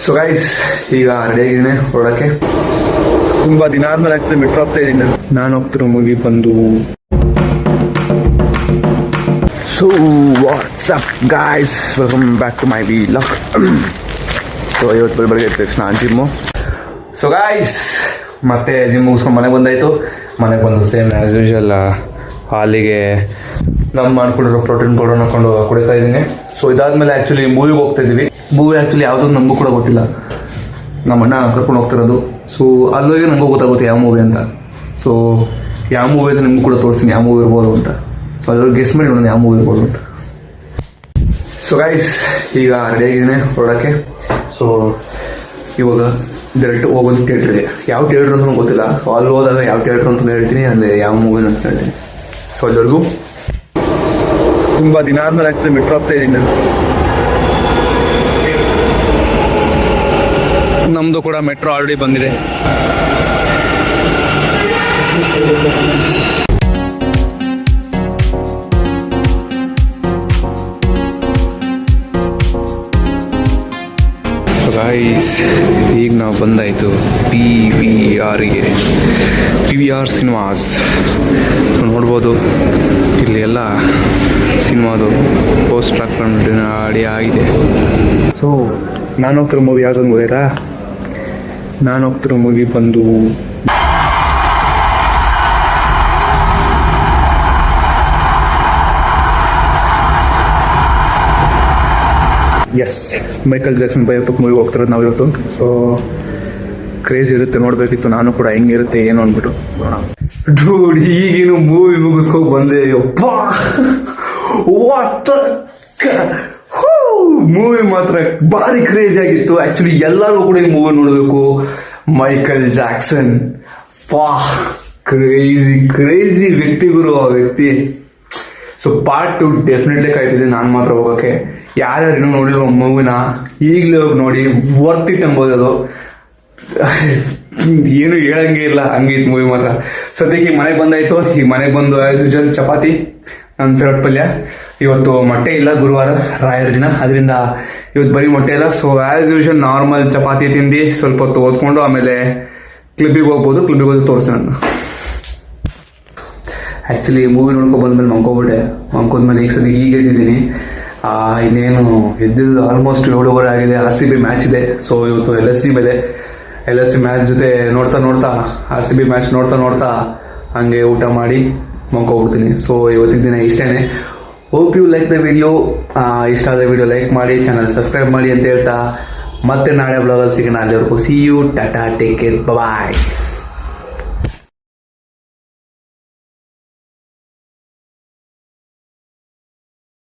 So guys, ಈಗ ready ಆಗಿದ್ದೀನಿ ಹೊರಡಕ್ಕೆ. ತುಂಬಾ ದಿನ ಆದ್ಮೇಲೆ ಆಗ್ತದೆ ಮೆಟ್ರೋ ಹೋಗ್ತಾ ಇದ್ದೀನಿ. ನಾನು ಹೋಗ್ತಿರೋ ಮೂವಿ ಬಂದು so what's up guys, welcome back to my vlog. So ಇವತ್ತು ಬೆಳಗ್ಗೆ ಎದ್ದ ತಕ್ಷಣ ಜಿಮ್ಮು. ಸೊ ಗೈಸ್, ಮತ್ತೆ ಜಿಮ್ ಮುಗಿಸ್ಕೊಂಡು ಮನೆಗೆ ಬಂದಾಯಿತು. ಮನೆಗೆ ಬಂದು ಸೇಮ್ ಆ್ಯಸ್ ಯೂಶುವಲ್ ಹಾಲಿಗೆ ನಮ್ಮ ಮಾಡ್ಕೊಂಡಿರೋ ಪ್ರೋಟೀನ್ ಪೌಡರ್ ಹಾಕೊಂಡು ಕುಡಿತಾ ಇದ್ದೀನಿ. ಸೊ ಇದಾದ್ಮೇಲೆ ಆ್ಯಕ್ಚುಲಿ ಮೂವಿಗೆ ಹೋಗ್ತಾ ಇದ್ದೀವಿ. ಮೂವಿ ಆ್ಯಕ್ಚುಲಿ ಯಾವುದೋ ನಮಗೂ ಕೂಡ ಗೊತ್ತಿಲ್ಲ, ನಮ್ಮ ಅಣ್ಣ ಕರ್ಕೊಂಡು ಹೋಗ್ತಿರೋದು. ಸೊ ಅಲ್ಲೋಗಿ ನನಗೂ ಗೊತ್ತಾಗುತ್ತೆ ಯಾವ ಮೂವಿ ಅಂತ. ಸೊ ಯಾವ ಮೂವಿ ಅಂತ ನಿಮಗೂ ಕೂಡ ತೋರಿಸ್ತೀನಿ ಯಾವ ಮೂವಿ ಇರ್ಬೋದು ಅಂತ. ಸೊ ಅದ್ರಲ್ಲಿ ಗೆಸ್ ಮಾಡಿ ನೋಡೋಣ ಯಾವ ಮೂವಿ ಇರ್ಬೋದು ಅಂತ. ಸೊ ಗೈಸ್, ಈಗ ರೆಡಿ ಆಗಿದ್ದೀನಿ ಹೊರಡಕ್ಕೆ. ಸೊ ಇವಾಗ ಡೈರೆಕ್ಟ್ ಹೋಗೋದು ಥಿಯೇಟ್ರಿಗೆ. ಯಾವ ಥಿಯೇಟ್ರ್ ಅಂತ ಗೊತ್ತಿಲ್ಲ. ಅಲ್ಲಿ ಹೋದಾಗ ಯಾವ ಥಿಯೇಟ್ರ್ ಅಂತ ಹೇಳ್ತೀನಿ, ಅಂದರೆ ಯಾವ ಮೂವಿನ ಅಂತ ಹೇಳ್ತೀನಿ. ಸೊ ಅಲ್ಲಿವರೆಗೂ ತುಂಬ ದಿನ ಆದ್ಮೇಲೆ ಆಗ್ತದೆ ಮೆಟ್ರೋ ಹೋಗ್ತಾ ಇದ್ದೀನಿ ನಾನು. ನಮ್ಮದು ಕೂಡ ಮೆಟ್ರೋ ಆಲ್ರೆಡಿ ಬಂದಿದೆ. ಸೊ ಗೈಸ್, ಈಗ ನಾವು ಬಂದಾಯಿತು PVRಗೆ, PVR ಸಿನಿಮಾಸ್. ಸೊ ನೋಡ್ಬೋದು ಇಲ್ಲಿ ಎಲ್ಲ ಸಿನಿಮಾದು ಪೋಸ್ಟರ್ ಹಾಕೊಂಡು ರೆಡಿ ಆಗಿದೆ. ಸೊ ನಾನು ಹೋಗ್ತಿರೋ ಮೂವಿ ಯಾವುದೊಂದು ಗೊತ್ತಾಯ್ತಾ? ನಾನು ಹೋಗ್ತಿರೋ ಮೂವಿ ಬಂದು ಎಸ್, ಮೈಕಲ್ ಜಾಕ್ಸನ್ ಬಯೋಪಿಕ್ ಮೂವಿಗೆ ಹೋಗ್ತಿರೋದು ನಾವು ಇವತ್ತು. ಸೊ ಕ್ರೇಜ್ ಇರುತ್ತೆ, ನೋಡಬೇಕಿತ್ತು ನಾನು ಕೂಡ ಹೆಂಗಿರುತ್ತೆ ಏನು ಅಂದ್ಬಿಟ್ಟು. ಡೂಡ್, ಈಗೇನು ಮೂವಿ ಮುಗಿಸ್ಕೊಂಡು ಬಂದೆ. ಅಪ್ಪ ವಾಟ್ ಮೂವಿ ಮಾತ್ರ ಭಾರಿ ಕ್ರೇಜಿ ಆಗಿತ್ತು. ಆಕ್ಚುಲಿ ಎಲ್ಲರೂ ಕೂಡ ಈ ಮೂವಿ ನೋಡಬೇಕು. ಮೈಕಲ್ ಜಾಕ್ಸನ್ ಕ್ರೇಜಿ ಕ್ರೇಜಿ ವ್ಯಕ್ತಿ ಗುರು, ಆ ವ್ಯಕ್ತಿ. ಸೊ ಪಾರ್ಟ್ 2 ಡೆಫಿನೆಟ್ಲಿ ಕಾಯ್ತಿದ್ದೆ ನಾನು ಮಾತ್ರ ಹೋಗೋಕ್ಕೆ. ಯಾರ್ಯಾರು ಇನ್ನೂ ನೋಡಿರೋ ಮೂವಿನ ಈಗಲೇ ಹೋಗಿ ನೋಡಿ, ವರ್ತ್ ಇಟ್ ಅನ್ಬೋದು. ಅದು ಏನು ಹೇಳಂಗೆ ಇಲ್ಲ, ಹಂಗಿತ್ತು ಮೂವಿ ಮಾತ್ರ. ಸದ್ಯಕ್ಕೆ ಈಗ ಮನೆಗೆ ಬಂದಾಯ್ತು. ಈಗ ಮನೆಗೆ ಬಂದು ಆಸ್ ಯೂಶುವಲ್ ಚಪಾತಿ, ನನ್ನ ಫೇವ್ರೆಟ್ ಪಲ್ಯ. ಇವತ್ತು ಮೊಟ್ಟೆ ಇಲ್ಲ, ಗುರುವಾರ ರಾಯರ ದಿನ, ಅದರಿಂದ ಇವತ್ತು ಬರೀ ಮೊಟ್ಟೆ ಇಲ್ಲ. So as usual normal chapati ತಿಂದು ಸ್ವಲ್ಪ ಹೊತ್ತು ಓದ್ಕೊಂಡು ಆಮೇಲೆ ಕ್ಲಿಬ್ಬಿಗೆ ಹೋಗ್ಬೋದು. ಕ್ಲಿಬ್ಬಿಗೆ ಹೋಗಿ ತೋರಿಸ್ತೀನಿ ನಾನು. ಆ್ಯಕ್ಚುಲಿ ಮೂವಿ ನೋಡ್ಕೊಂಡು ಬಂದ್ಮೇಲೆ ಮಂಕೋದ್ಮೇಲೆ ಈಗ ಸದ್ಯಕ್ಕೆ ಈಗ ಎದ್ದಿದ್ದೀನಿ. ಇನ್ನೇನು ಎದ್ದಿದ್ದು ಆಲ್ಮೋಸ್ಟ್ 7:15 ಆಗಿದೆ. RCB ಮ್ಯಾಚ್ ಇದೆ. ಸೊ ಇವತ್ತು LSG ಮೇಲೆ LSG ಮ್ಯಾಚ್ ಜೊತೆ ನೋಡ್ತಾ RCB ಮ್ಯಾಚ್ ನೋಡ್ತಾ ಹಂಗೆ ಊಟ ಮಾಡಿ ಮಂಕೋಗ್ಬಿಡ್ತೀನಿ. ಸೊ ಇವತ್ತಿನ ದಿನ ಇಷ್ಟೇ. Hope you like the video. ಇಷ್ಟ ಆದ ವಿಡಿಯೋ ಲೈಕ್ ಮಾಡಿ, ಚಾನಲ್ ಸಬ್ಸ್ಕ್ರೈಬ್ ಮಾಡಿ ಅಂತ ಹೇಳ್ತಾ ಮತ್ತೆ ನಾಳೆ ಬ್ಲಾಗಲ್ಲಿ ಸಿಗೋಣ. ಅಲ್ಲಿವರೆಗೂ see you, tata, take care, bye.